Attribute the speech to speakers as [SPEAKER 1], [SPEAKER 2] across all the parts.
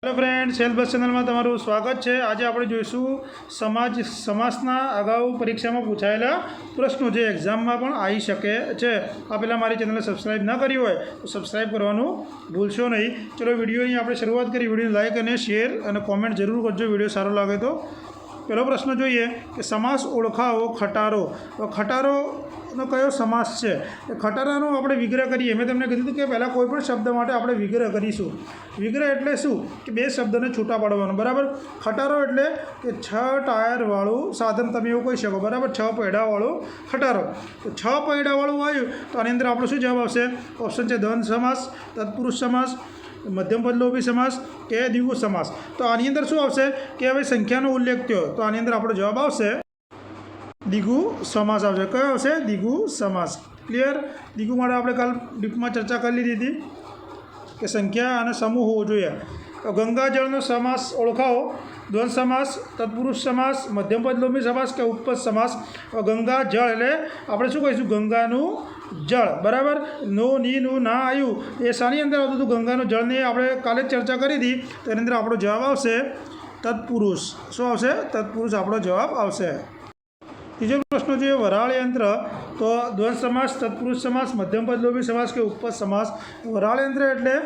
[SPEAKER 1] Hello friends, help बस channel में तमारू स्वागत है। आज आप जोईशू समासना अगाऊ परीक्षा में पूछायेला प्रश्नों जो एक्जाम में पण आई शके छे। आ पहला मारी चैनल सब्सक्राइब न करी होय तो सब्सक्राइब करवानुं भूलशो नहीं। चलो वीडियो आपणे शुरुआत करी। वीडियो लाइक और शेर और कॉमेंट जरूर करजो वीडियो सारो लागे तो। पहलो प्रश्न जोईए कि समास ओळखावो खटारो। तो खटारो कयो समास है? खटारानो आपणे विग्रह करीए। मैं तमने कीधुं कि पहला कोईपण शब्द माटे आपणे विग्रह करीशुं। विग्रह एटले शुं कि बे शब्दने छूटा पाडवानो। बराबर। खटारो एटले कि 6 टायरवाळुं साधन તમે એવું કહી શકો। बराबर। 6 પૈડાવાળું खटारो। तो 6 પૈડાવાળું આવ્યું તો આની અંદર આપણો શું જવાબ આવશે? ઓપ્શન છે દ્વંદ્વ સમાસ, તત્પુરુષ સમાસ, मध्यम पदलोभी समास के द्विगु समास। तो आनी अंदर शू आवशे कि हवे संख्यानो उल्लेख थयो तो आनी अंदर आपणो जवाब आवशे द्विगु समास आवशे। कयो आवशे? द्विगु समास। क्लियर? द्विगु माटे आपणे काल डीपमां चर्चा करी लीधी हती कि संख्या अने समूह होवो जोईए। तो गंगाजळनो समास ओळखावो। द्वंद्व समास, तत्पुरुष समास, मध्यम पदलोभी समास के उपपद समास। गंगा जळ एटले आपणे शुं कहीशुं? गंगानुं जळ। बराबर। नो नी नु ना आयु ए शानी अंदर आवतुं हतुं? गंगानुं जळ ने आपणे काले चर्चा करी हती तो एनी अंदर आपणो जवाब आवशे तत्पुरुष। शुं आवशे? तत्पुरुष आपणो जवाब आवशे। तीजो प्रश्न जो वराळ यंत्र। तो द्वंद्व समास, तत्पुरुष समास, मध्यम पदलोभी समास के उपपद समास। वराळ यंत्र एटले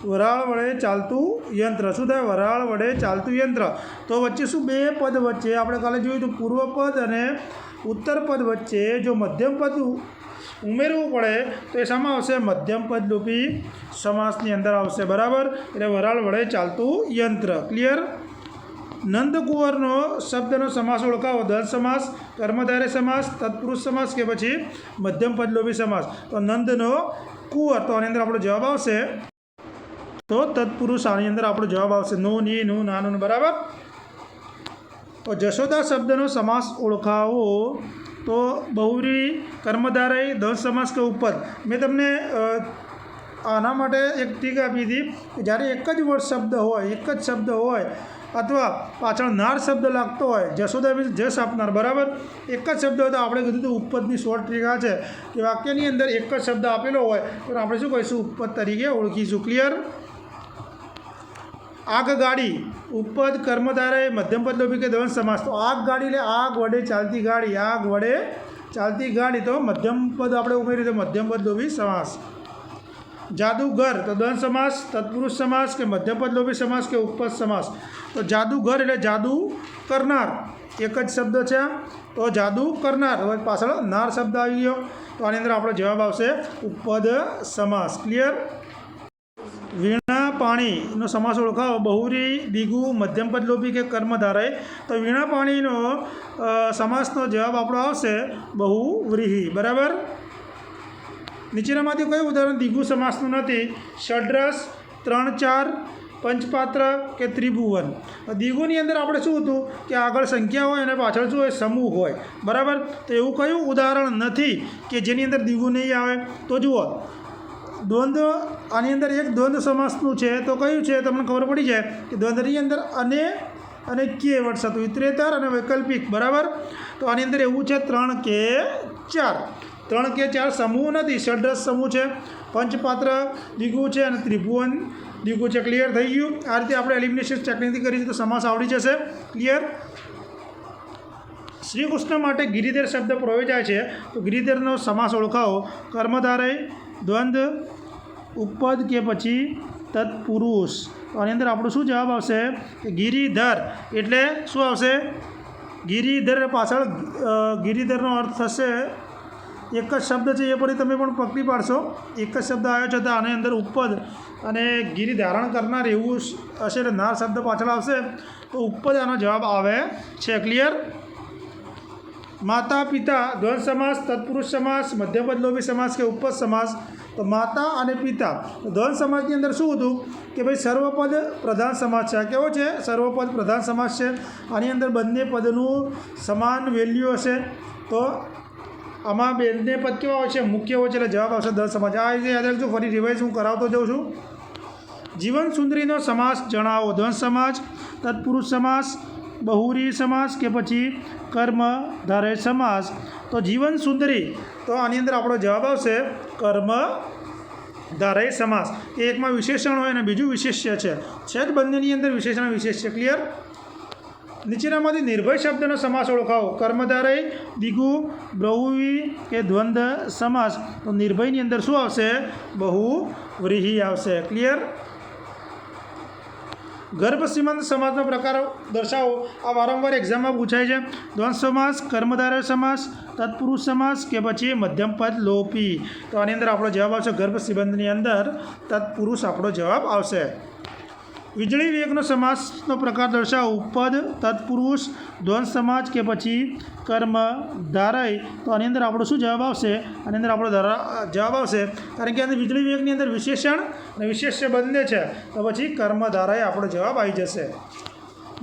[SPEAKER 1] वराळ वडे चालतुं यंत्र। शुं थाय? वराळ वडे चालतुं यंत्र। तो वच्चे शुं? बे पद वच्चे आपणे काले जोयुं तो पूर्वपद अने उत्तरपद वच्चे जो मध्यम पद उमेरवू पड़े तो ए शामां आवशे? मध्यम पदलोभी समासनी अंदर आवशे। बराबर। एटले वराळ वडे चालतुं यंत्र। क्लियर? नंदकुंवरनो शब्दनो समास ओळखावो। द्वंद्व समास, कर्मधारय समास, तत्पुरुष समास के पछी मध्यम पदलोभी समास। तो नंदनो कुंवर तो आनी अंदर आपणो जवाब आवशे तो तत्पुरुष। आनी अंदर आपणो जवाब आवशे नो नी नु ना नु। बराबर। तो जशोदा शब्दनो समास ओळखावो। तो बहुव्रीहि, कर्मधारय, द्वंद्व समास के उपपद। मैं तमने आना माटे एक ट्रीक आपी थी कि ज्यारे एक ज वर्ड शब्द होय, एक ज शब्द होय अथवा पाछळ नार शब्द लागतो होय, जशोदा मीन्स जश आपनार। बराबर। एक ज शब्द होय तो आपणे कीधुं तो उपपदनी शॉर्ट ट्रीक आ छे कि वाक्यनी अंदर एक ज शब्द आपेलो होय तो आपणे शुं कहीशुं? उपपद तरीके ओळखीशुं। क्लियर? आगगाड़ी उपपद, कर्मधारय, मध्यम पदलोभी के द्वंद्व समास। तो आगगाड़ी ले आग वडे चालती गाड़ी। आग वडे चालती गाड़ी तो मध्यम पद आपणे उमेर्युं तो मध्यम पदलोभी समास। जादूगर तो द्वंद्व समास, तत्पुरुष समास के मध्यम पदलोभी समास के उपपद समास। तो जादूगर एटले जादू करनार। एक ज शब्द छे तो जादू करनार। हवे पाछळ नार शब्द आवी गयो तो आनी अंदर आपणो जवाब आवशे उपपद समास। क्लियर? वीणा पाणीनो समास ओळखावो। बहुव्रीहि, द्विगु, मध्यम पदलोभी के कर्मधारय। तो वीणा पाणीनो समासनो जवाब आपणो आवशे बहुव्रीहि। बराबर। नीचेनामांथी कयुं उदाहरण द्विगु समासनुं नथी? षड्रस, 3-4, पंचपात्र के त्रिभुवन। द्विगुनी अंदर आपणे शुं हतुं कि आगळ संख्या होय अने पाछळ शुं होय? समूह होय। बराबर। तो एवुं कयुं उदाहरण नथी कि जेनी अंदर द्विगु नहीं आवे? तो जुओ द्वंद्व आनी अंदर एक द्वंद्व समासनुं छे तो कयुं छे? तमने खबर पड़ी जाए कि द्वंद्वनी अंदर अने के वर्ड थतुं इतरेतर अने वैकल्पिक। बराबर। तो आनी अंदर एवुं छे 3 के 4। 3 के 4 समूह नहीं, षड्रस समूह है। पंचपात्र द्विगु है और त्रिभुवन द्विगु है। क्लियर थई गयुं? आ रीते आपणे एलिमिनेशन टेक्निकथी करीए तो समास आवड़ी जशे। क्लियर? श्रीकृष्ण माटे गिरिधर शब्द प्रयोजाय छे तो गिरिधरनो समास ओळखावो। कर्मधारय, द्वंद्व, उपपद के पछी तत्पुरुष। तो आनी अंदर आपणो शुं जवाब आवशे? गिरिधर एटले शुं आवशे? गिरिधर पाछळ गिरिधरनो अर्थ थशे एक ज शब्द है ये परी तमे पण पकड़ी पाड़शो। एक ज शब्द आव्यो छे तो आनी अंदर उपपद अने गिरि धारण करनार एवुं हशे એટલે नार शब्द पाछळ आवशे तो उपपद आनो जवाब आवे छे। क्लियर? माता पिता द्वंद्व समास, तत्पुरुष समास, मध्यम पदलोभी समास के उपपद समास। तो माता अने पिता द्वंद्व समासनी अंदर शुं हतुं कि भाई सर्वपद प्रधान समास है। केवो छे? सर्वपद प्रधान समास है। आनी अंदर बंने पदनुं समान वेल्यू हशे तो आमां बंने पद केवा होय छे? मुख्य होय छे એટલે जवाब आवशे द्वंद्व समास। आ रीते याद राखजो। फरी रिवाइज हूँ करावतो जाऊँ छूं। जीवन सुंदरीनो समास जणावो। द्वंद्व समास, तत्पुरुष समास, बहुव्रीहि समास के पछी कर्मधारय समास। तो जीवन सुंदरी तो आनी अंदर आपणो जवाब आवशे कर्म ધારાય સમાસ કે એકમાં વિશેષણ હોય અને બીજું વિશેષ્ય છે જ બંનેની અંદર વિશેષણ વિશેષ્ય. ક્લિયર. નીચેનામાંથી નિર્ભય શબ્દનો સમાસ ઓળખાવો. કર્મધારય, દ્વિગુ, બહુવ્રીહી કે દ્વંદ્વ સમાસ. તો નિર્ભયની અંદર શું આવશે? બહુવ્રીહી આવશે. ક્લિયર. ગર્ભ સીમાંત સમાસનો પ્રકાર દર્શાવો. આ વારંવાર એક્ઝામમાં પૂછાય છે. દ્વંદ્વ સમાસ, કર્મધારય સમાસ, તત્પુરુષ સમાસ કે પછી મધ્યમ પદ લોપી. તો આની અંદર આપણો જવાબ આવશે ગર્ભ સિબંધની અંદર તત્પુરુષ આપણો જવાબ આવશે. વીજળી વેગનો સમાસનો પ્રકાર દર્શાવો. ઉપપદ, તત્પુરુષ, દ્વંદ્વ સમાસ કે પછી કર્મધારય. તો આની અંદર આપણો શું જવાબ આવશે? આની અંદર આપણો જવાબ આવશે કારણ કે અંદર વીજળી વેગની અંદર વિશેષણ અને વિશેષ્ય બંને છે તો પછી કર્મધારય આપણો જવાબ આવી જશે.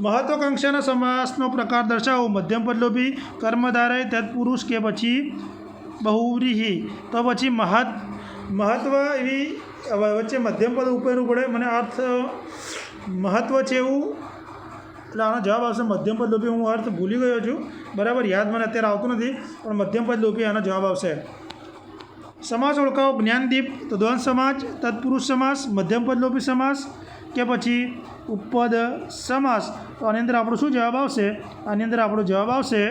[SPEAKER 1] મહત્વાકાંક્ષાના સમાસનો પ્રકાર દર્શાવો. મધ્યમ પદલોપી, કર્મધારય, તત્પુરુષ કે પછી બહુવ્રીહી. તો પછી મહત્વ એવી વચ્ચે મધ્યમ પદ ઉપરનું પડે. મને અર્થ મહત્વ છે એવું એટલે આનો જવાબ આવશે મધ્યમ પદ લોપી. હું અર્થ ભૂલી ગયો છું, બરાબર, યાદ મને અત્યારે આવતું નથી, પણ મધ્યમ પદ લોપી આનો જવાબ આવશે. સમાસ ઓળખાવો. જ્ઞાનદીપ તો દ્વંદ્વ સમાસ, તત્પુરુષ સમાસ, મધ્યમ પદ લોપી સમાસ કે પછી ઉપપદ સમાસ. તો આની અંદર આપણો શું જવાબ આવશે? આની અંદર આપણો જવાબ આવશે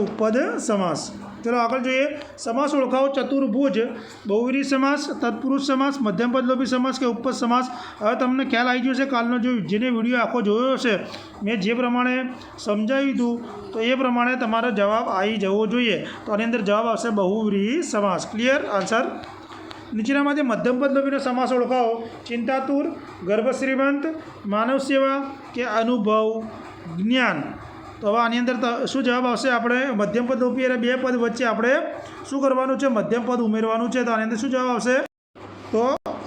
[SPEAKER 1] ઉપપદ સમાસ. ચલો આગળ જોઈએ. સમાસ ઓળખાવો. ચતુર્ભુજ, બહુવ્રીહી સમાસ, તત્પુરુષ સમાસ, મધ્યમ પદલોપી સમાસ કે ઉપપદ સમાસ. હવે તમને ખ્યાલ આવી ગયો છે કાલનો જેને વિડીયો આખો જોયો હશે મેં જે પ્રમાણે સમજાવ્યું હતું તો એ પ્રમાણે તમારો જવાબ આવી જવો જોઈએ. તો આની અંદર જવાબ આવશે બહુવ્રીહી સમાસ. Clear answer. નીચેનામાંથી મધ્યમ પદલોપીનો સમાસ ઓળખાવો. ચિંતાતુર, ગર્ભ શ્રીમંત, માનવ સેવા કે અનુભવ જ્ઞાન. તો હવે આની અંદર શું જવાબ આવશે? આપણે મધ્યમ પદ લોપી અને બે પદ વચ્ચે આપણે શું કરવાનું છે? મધ્યમ પદ ઉમેરવાનું છે. તો આની અંદર શું જવાબ આવશે? તો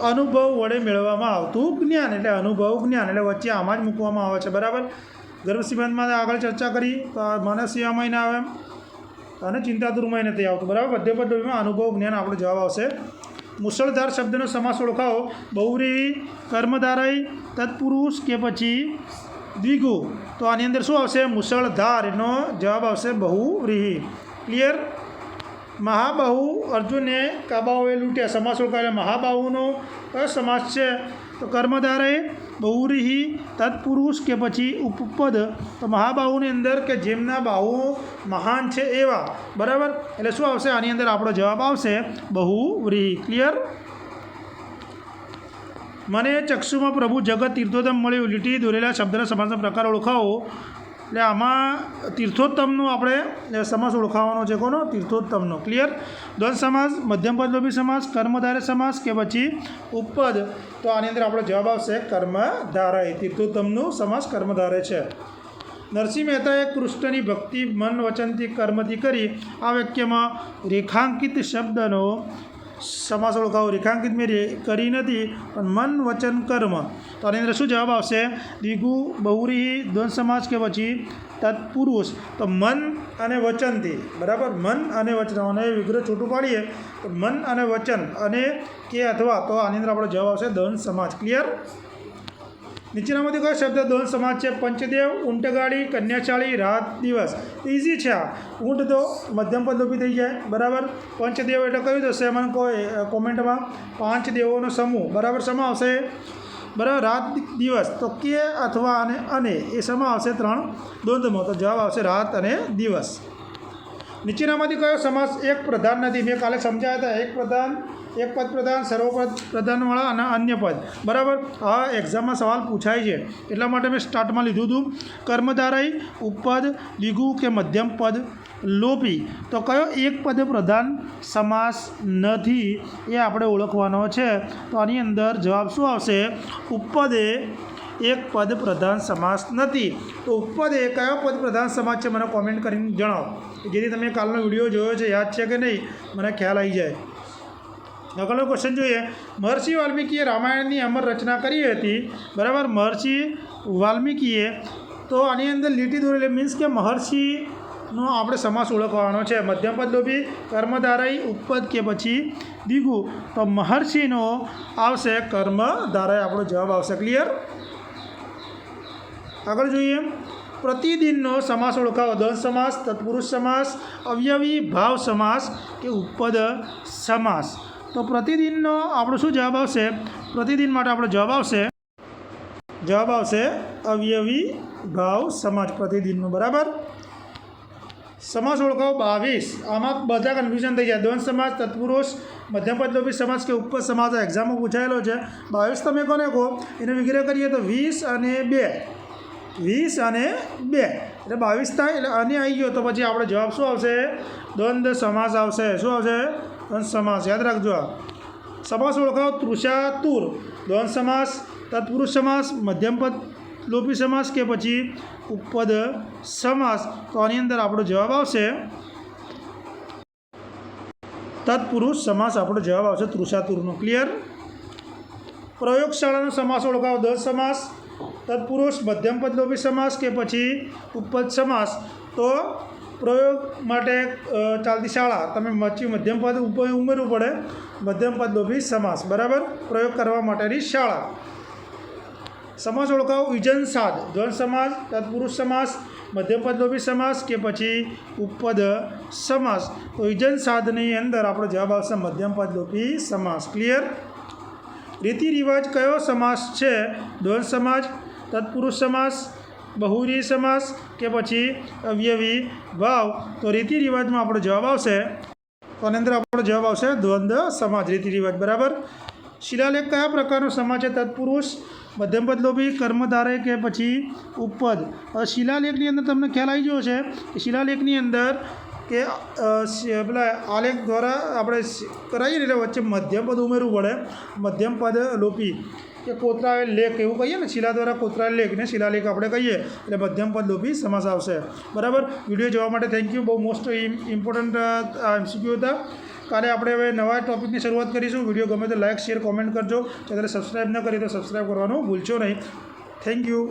[SPEAKER 1] અનુભવ વડે મેળવવામાં આવતું જ્ઞાન, એટલે અનુભવ જ્ઞાન, એટલે વચ્ચે આમાં જ મૂકવામાં આવે છે. બરાબર. ગર્ભ સિબંધમાં આગળ ચર્ચા કરી તો માનવ સેવામાં ના આવે અને ચિંતાતુરમાં નથી આવતું. બરાબર. મધ્યમ પદ લોપીમાં અનુભવ જ્ઞાન આપણો જવાબ આવશે. મુસળધાર શબ્દનો સમાસ ઓળખાવો. બહુવ્રીહી, કર્મધારય, તત્પુરુષ કે પછી દ્વિગુ. તો આની અંદર શું આવશે? મુસળધાર. એનો જવાબ આવશે બહુવ્રીહી. ક્લિયર. મહાબાહુ, અર્જુને કાબાઓએ લૂંટ્યા. સમાસ ઓળખાવે. મહાબાહુનો કયો સમાસ છે? તો કર્મધારય, બહુવ્રીહી, તત્પુરુષ કે પછી ઉપપદ. તો મહાબાહુની અંદર કે જેમના બાહુ મહાન છે એવા. બરાબર. એટલે શું આવશે? આની અંદર આપણો જવાબ આવશે બહુવ્રીહી. ક્લિયર. મને ચક્ષુમાં પ્રભુ જગત તીર્થોત્તમ મળ્યું. લીટી દોરેલા શબ્દના સમાસનો પ્રકાર ઓળખાવો. એટલે આમાં તીર્થોત્તમનું આપણે સમાસ ઓળખાવાનો છે. કોનો? તીર્થોત્તમનો. ક્લિયર. દ્વંદ્વ સમાસ, મધ્યમ પદલોપી સમાસ, કર્મધારય સમાસ કે પછી ઉપપદ. તો આની અંદર આપણો જવાબ આવશે કર્મધારય. તીર્થોત્તમનું સમાસ કર્મધારય છે. નરસિંહ મહેતાએ કૃષ્ણની ભક્તિ મન વચનથી કર્મથી કરી. આ વાક્યમાં રેખાંકિત શબ્દનો સમાસ ઓળખાવો. રેખાંકિત મેં કરી નથી પણ મન વચન કર્મ. તો આની અંદર શું જવાબ આવશે? દ્વિગુ, બહુવ્રીહી, દ્વંદ્વ સમાસ કે પછી તત્પુરુષ. તો મન અને વચનથી. બરાબર. મન અને વચન અને વિગ્રહ છૂટું પાડીએ તો મન અને વચન અને કે અથવા. તો આની અંદર આપણો જવાબ આવશે દ્વંદ્વ સમાસ. ક્લિયર. નીચેનામાંથી કયો શબ્દ દ્વંદ્વ સમાસ છે? પંચદેવ, ઊંટગાડી, કન્યાશાળી, રાત દિવસ. ઇઝી છે આ. ઊંટ તો મધ્યમ પદ લોપી થઈ જાય. બરાબર. પંચદેવ એટલે કયું થશે? મને કોઈ કોમેન્ટમાં. 5 દેવોનો સમૂહ. બરાબર. શેમાં આવશે? બરાબર. રાત દિવસ તો કે અથવા અને એ શેમાં આવશે? 3 દ્વંદ્વમાં. તો જવાબ આવશે રાત અને દિવસ. નીચેનામાંથી કયો સમાસ એક પ્રધાન નથી? મેં કાલે સમજાયા હતા. એક પદ પ્રધાન, સર્વપદ પ્રધાનવાળા અને અન્ય પદ. બરાબર. આ એક્ઝામમાં સવાલ પૂછાય છે એટલા માટે મેં સ્ટાર્ટમાં લીધું હતું. કર્મધારય, ઉપપદ, દ્વિગુ કે મધ્યમ પદ લોપી. તો કયો એક પદ પ્રધાન સમાસ નથી એ આપણે ઓળખવાનો છે. તો આની અંદર જવાબ શું આવશે? ઉપપદ એ એક પદ પ્રધાન સમાસ નથી. તો ઉપપદ એ કયો પદ પ્રધાન સમાસ છે? મને કોમેન્ટ કરીને જણાવો જેથી તમે કાલનો વિડીયો જોયો છે યાદ છે કે નહીં મને ખ્યાલ આવી જાય. આગળનો ક્વેશ્ચન જોઈએ. મહર્ષિ વાલ્મીકીએ રામાયણની અમર રચના કરી હતી. બરાબર. મહર્ષિ વાલ્મીકીએ. તો આની અંદર લીટી દોરેલી મીન્સ કે મહર્ષિનો આપણે સમાસ ઓળખવાનો છે. મધ્યમ પદ લોપી, કર્મધારય, ઉપપદ કે પછી દ્વિગુ. તો મહર્ષિનો આવશે કર્મધારય આપણો જવાબ આવશે. ક્લિયર. આગળ જોઈએ. પ્રતિદિનનો સમાસ ઓળખાવો. દ્વંદ્વ સમાસ, તત્પુરુષ સમાસ, અવયવી ભાવ સમાસ કે ઉપપદ સમાસ. તો પ્રતિદિનનો આપણો શું જવાબ આવશે? પ્રતિદિન માટે આપણો જવાબ આવશે અવયવી ભાવ સમાસ પ્રતિદિનનો. બરાબર. સમાસ ઓળખાવો 22. આમાં બધા કન્ફ્યુઝન થઈ જાય. દ્વંદ્વ સમાસ, તત્પુરુષ, મધ્યમપદ લોપી સમાસ કે ઉપપદ સમાસ એક્ઝામમાં પૂછાયેલો છે. 22 તમે કોને કહો? એને વિગ્રહ કરીએ તો 20 અને 2. 20 અને 2 એટલે 22 થાય. એટલે અને આવી ગયો તો પછી આપણે જવાબ શું આવશે? દ્વંદ્વ સમાસ આવશે. શું આવશે? દ્વંદ્વ સમાસ. યાદ રાખજો. સમાસ ઓળખાવો તૃષાતુર. દ્વંદ્વ સમાસ, તત્પુરુષ સમાસ, મધ્યમપદ લોપી સમાસ કે પછી ઉપપદ સમાસ. તો આની અંદર આપણો જવાબ આવશે તત્પુરુષ સમાસ. આપણો જવાબ આવશે તૃષાતુરનો. ક્લિયર? પ્રયોગશાળાનો સમાસ ઓળખાવો. દ્વંદ્વ સમાસ, તત્પુરુષ, મધ્યમપદ લોપી સમાસ કે પછી ઉપપદ સમાસ. તો પ્રયોગ માટે ચાલતી શાળા તમે મધ્યમપદ ઉમેરવું પડે. મધ્યમપદ લોપી સમાસ. બરાબર. પ્રયોગ કરવા માટેની શાળા. સમાસ ઓળખાવો વિજન સાદ. દ્વંદ્વ સમાસ, તત્પુરુષ સમાસ, મધ્યમપદ લોપી સમાસ કે પછી ઉપપદ સમાસ. તો વિજન સાદની અંદર આપણો જવાબ આવશે મધ્યમપદ લોપી સમાસ. ક્લિયર? રીતિ રિવાજ કયો સમાસ છે? દ્વંદ્વ સમાસ, તત્પુરુષ સમાસ, બહુવ્રીહી સમાસ કે પછી અવયવી ભાવ. તો રીતિ રિવાજમાં આપણો જવાબ આવશે. તો આની અંદર આપણો જવાબ આવશે દ્વંદ્વ સમાસ. રીતિ રિવાજ. બરાબર. શિલાલેખ કયા પ્રકારનો સમાસ છે? તત્પુરુષ, મધ્યમપદ લોપી, કર્મધારય કે પછી ઉપપદ. શિલાલેખની અંદર તમને ખ્યાલ આવી ગયો છે કે શિલાલેખની અંદર કે પેલા આલેખ દ્વારા આપણે કરાવીએ ને એટલે વચ્ચે મધ્યમપદ ઉમેરવું પડે. મધ્યમપદ લોપી કે કોતરાવેલ લેખ એવું કહીએ ને. શિલા દ્વારા કોતરાવેલ લેખને શિલાલેખ આપણે કહીએ એટલે મધ્યમપદ લોપી સમાસ આવશે. બરાબર. વિડીયો જોવા માટે થેન્ક યુ. બહુ મોસ્ટ ઇમ્પોર્ટન્ટ MCQ હતા. કાલે આપણે હવે નવા ટૉપિકની શરૂઆત કરીશું. વિડીયો ગમે તો લાઇક, શેર, કોમેન્ટ કરજો. ચેનલને સબસ્ક્રાઈબ ન કરી તો સબસ્ક્રાઈબ કરવાનું ભૂલશો નહીં. Thank you.